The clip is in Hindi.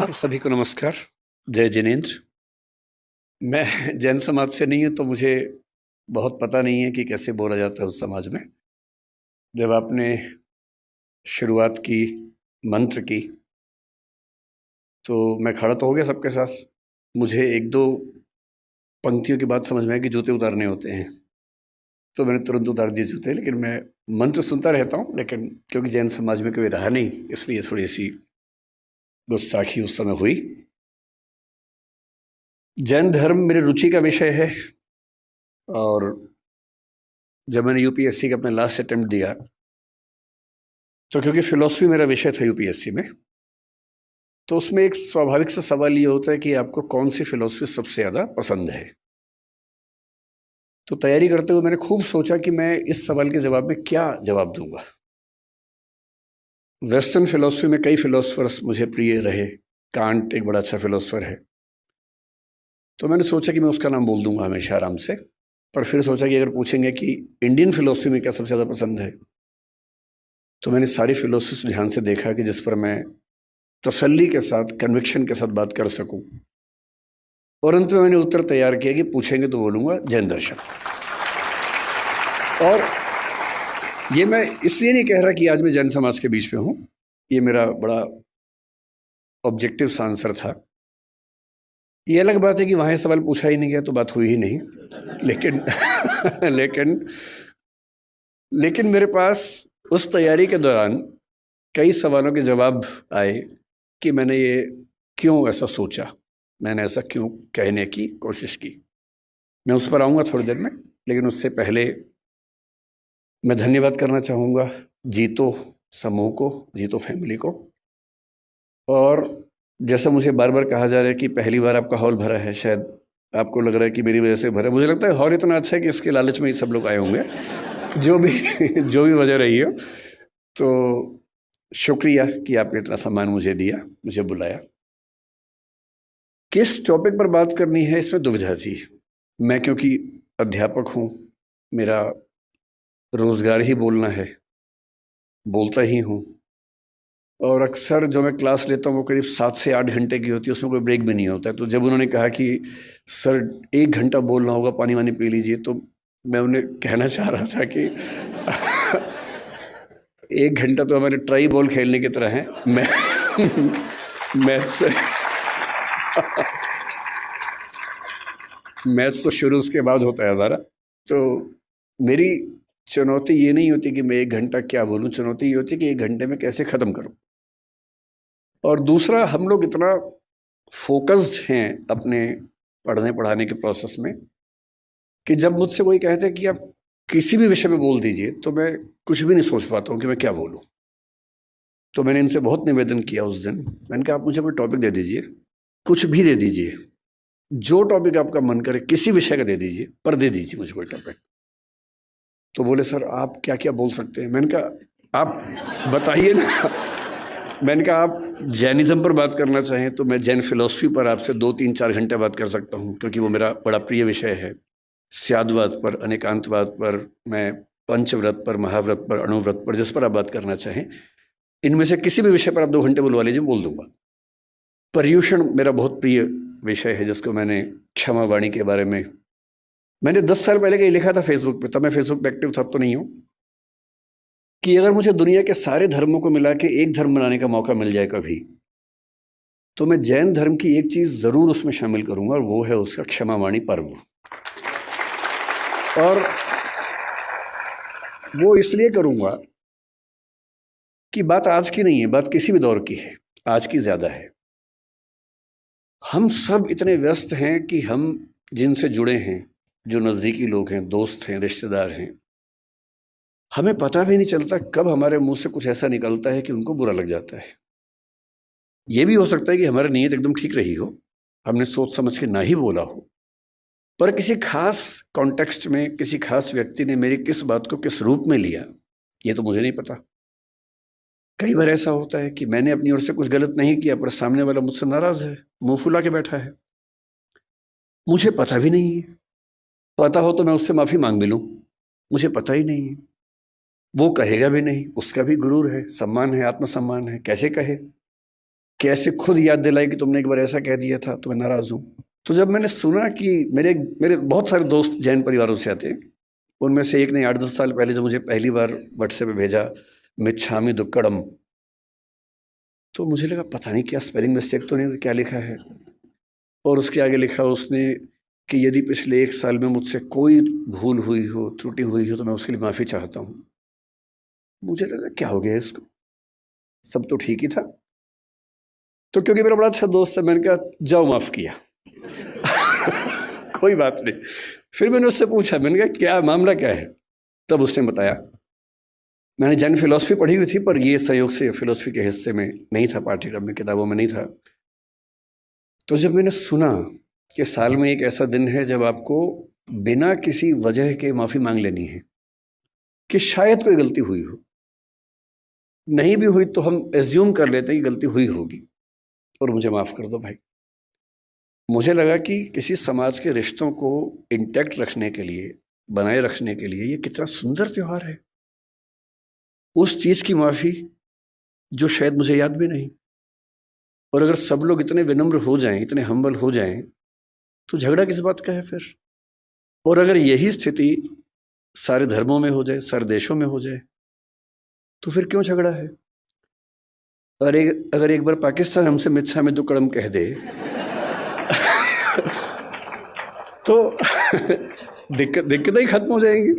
आप सभी को नमस्कार। जय जिनेंद्र। मैं जैन समाज से नहीं हूँ तो मुझे बहुत पता नहीं है कि कैसे बोला जाता है उस समाज में। जब आपने शुरुआत की मंत्र की तो मैं खड़ा तो हो गया सबके साथ। मुझे एक दो पंक्तियों के बाद समझ में आया कि जूते उतारने होते हैं, तो मैंने तुरंत उतार दिए जूते। लेकिन मैं मंत्र सुनता रहता हूँ, लेकिन क्योंकि जैन समाज में कोई रहा नहीं इसलिए थोड़ी सी गुस्ताखी उस समय हुई। जैन धर्म मेरी रुचि का विषय है, और जब मैंने यूपीएससी का अपना लास्ट अटेम्प्ट दिया तो क्योंकि फिलॉसफी मेरा विषय था यूपीएससी में, तो उसमें एक स्वाभाविक सा सवाल ये होता है कि आपको कौन सी फिलॉसफी सबसे ज़्यादा पसंद है। तो तैयारी करते हुए मैंने खूब सोचा कि मैं इस सवाल के जवाब में क्या जवाब दूंगा। वेस्टर्न फिलॉसफी में कई फिलोसफर्स मुझे प्रिय रहे। कांट एक बड़ा अच्छा फिलोसफर है, तो मैंने सोचा कि मैं उसका नाम बोल दूंगा हमेशा आराम से। पर फिर सोचा कि अगर पूछेंगे कि इंडियन फिलॉसफी में क्या सबसे ज़्यादा पसंद है, तो मैंने सारी फिलोसफी ध्यान से देखा कि जिस पर मैं तसल्ली के साथ, कन्विक्शन के साथ बात कर सकूं। और अंत में मैंने उत्तर तैयार किया कि पूछेंगे तो बोलूंगा जैन दर्शन। और ये मैं इसलिए नहीं कह रहा कि आज मैं जैन समाज के बीच में हूं, ये मेरा बड़ा ऑब्जेक्टिव आंसर था। ये अलग बात है कि वहां सवाल पूछा ही नहीं गया तो बात हुई ही नहीं, लेकिन लेकिन लेकिन मेरे पास उस तैयारी के दौरान कई सवालों के जवाब आए कि मैंने ये क्यों ऐसा सोचा, मैंने ऐसा क्यों कहने की कोशिश की। मैं उस पर आऊँगा थोड़ी देर में, लेकिन उससे पहले मैं धन्यवाद करना चाहूँगा जीतो समूह को, जीतो फैमिली को। और जैसा मुझे बार बार कहा जा रहा है कि पहली बार आपका हॉल भरा है, शायद आपको लग रहा है कि मेरी वजह से भरा है। मुझे लगता है हॉल इतना अच्छा है कि इसके लालच में ही सब लोग आए होंगे, जो भी वजह रही हो। तो शुक्रिया कि आपने इतना सम्मान मुझे दिया, मुझे बुलाया। किस टॉपिक पर बात करनी है इसमें दुविधा थी। मैं क्योंकि अध्यापक हूँ, मेरा रोजगार ही बोलना है, बोलता ही हूँ। और अक्सर जो मैं क्लास लेता हूँ वो करीब 7 से 8 घंटे की होती है, उसमें कोई ब्रेक भी नहीं होता है। तो जब उन्होंने कहा कि सर 1 घंटा बोलना होगा, पानी वानी पी लीजिए, तो मैं उन्हें कहना चाह रहा था कि 1 घंटा तो हमारे ट्राई बॉल खेलने की तरह है। मैथ्स तो शुरू उसके बाद होता है हमारा। तो मेरी चुनौती ये नहीं होती कि मैं 1 घंटा क्या बोलूं, चुनौती ये होती है कि 1 घंटे में कैसे ख़त्म करूं। और दूसरा, हम लोग इतना फोकस्ड हैं अपने पढ़ने पढ़ाने के प्रोसेस में कि जब मुझसे कोई कहते हैं कि आप किसी भी विषय में बोल दीजिए, तो मैं कुछ भी नहीं सोच पाता हूँ कि मैं क्या बोलूँ। तो मैंने इनसे बहुत निवेदन किया उस दिन। मैंने कहा आप मुझे कोई टॉपिक दे दीजिए, कुछ भी दे दीजिए, जो टॉपिक आपका मन करे, किसी विषय का दे दीजिए, पर दे दीजिए मुझे कोई टॉपिक। तो बोले सर आप क्या क्या बोल सकते हैं। मैंने कहा आप बताइए ना। मैंने कहा आप जैनिज्म पर बात करना चाहें तो मैं जैन फिलोसफी पर आपसे 2-3-4 घंटे बात कर सकता हूँ, क्योंकि वो मेरा बड़ा प्रिय विषय है। स्याद्वाद पर, अनेकांतवाद पर, मैं पंचव्रत पर, महाव्रत पर, अणुव्रत पर, जिस पर आप बात करना चाहें, इनमें से किसी भी विषय पर आप 2 घंटे बुलवा लीजिए, बोल दूंगा। पर्यूषण मेरा बहुत प्रिय विषय है, जिसको मैंने क्षमा वाणी के बारे में मैंने 10 साल पहले कहीं लिखा था फेसबुक पे, तब मैं फेसबुक पे एक्टिव था, तो नहीं हूँ, कि अगर मुझे दुनिया के सारे धर्मों को मिला के एक धर्म बनाने का मौका मिल जाए कभी, तो मैं जैन धर्म की एक चीज जरूर उसमें शामिल करूंगा, और वो है उसका क्षमा वाणी पर्व। और वो इसलिए करूंगा कि बात आज की नहीं है, बात किसी भी दौर की है, आज की ज्यादा है। हम सब इतने व्यस्त हैं कि हम जिनसे जुड़े हैं, जो नज़दीकी लोग हैं, दोस्त हैं, रिश्तेदार हैं, हमें पता भी नहीं चलता कब हमारे मुंह से कुछ ऐसा निकलता है कि उनको बुरा लग जाता है। ये भी हो सकता है कि हमारी नीयत एकदम ठीक रही हो, हमने सोच समझ के ना ही बोला हो, पर किसी खास कॉन्टेक्स्ट में किसी खास व्यक्ति ने मेरी किस बात को किस रूप में लिया, ये तो मुझे नहीं पता। कई बार ऐसा होता है कि मैंने अपनी ओर से कुछ गलत नहीं किया, पर सामने वाला मुझसे नाराज है, मुंह फुला के बैठा है, मुझे पता भी नहीं है। पता हो तो मैं उससे माफी मांग भी लूं, मुझे पता ही नहीं है। वो कहेगा भी नहीं, उसका भी गुरूर है, सम्मान है, आत्मसम्मान है, कैसे कहे। कैसे खुद याद दिलाई कि तुमने एक बार ऐसा कह दिया था तो मैं नाराज़ हूँ। तो जब मैंने सुना कि मेरे मेरे बहुत सारे दोस्त जैन परिवारों से आते हैं, उनमें से एक ने 8-10 साल पहले जब मुझे पहली बार व्हाट्सएप पे भेजा मिच्छामी दुक्कड़म, तो मुझे लगा पता नहीं क्या स्पेलिंग मिस्टेक तो नहीं, क्या लिखा है। और उसके आगे लिखा उसने कि यदि पिछले 1 साल में मुझसे कोई भूल हुई हो, त्रुटि हुई हो तो मैं उसके लिए माफ़ी चाहता हूँ। मुझे लगा क्या हो गया इसको, सब तो ठीक ही था। तो क्योंकि मेरा बड़ा अच्छा दोस्त है, मैंने कहा जाओ माफ़ किया। कोई बात नहीं। फिर मैंने उससे पूछा, मैंने कहा क्या मामला क्या है? तब उसने बताया, मैंने जैन फिलॉसफी पढ़ी हुई थी पर ये संयोग से फिलॉसफी के हिस्से में नहीं था, पाठ्यक्रम में, किताबों में नहीं था। तो जब मैंने सुना कि साल में एक ऐसा दिन है जब आपको बिना किसी वजह के माफ़ी मांग लेनी है, कि शायद कोई गलती हुई हो, नहीं भी हुई तो हम एज्यूम कर लेते हैं कि गलती हुई होगी और मुझे माफ़ कर दो भाई। मुझे लगा कि किसी समाज के रिश्तों को इंटैक्ट रखने के लिए, बनाए रखने के लिए ये कितना सुंदर त्यौहार है। उस चीज़ की माफ़ी जो शायद मुझे याद भी नहीं। और अगर सब लोग इतने विनम्र हो जाएं, इतने हम्बल हो जाएं, तो झगड़ा किस बात का है फिर? और अगर यही स्थिति सारे धर्मों में हो जाए, सारे देशों में हो जाए, तो फिर क्यों झगड़ा है? अगर एक बार पाकिस्तान हमसे मिच्छामी दुक्कड़म कह दे तो दिक्कतें ही खत्म हो जाएंगी।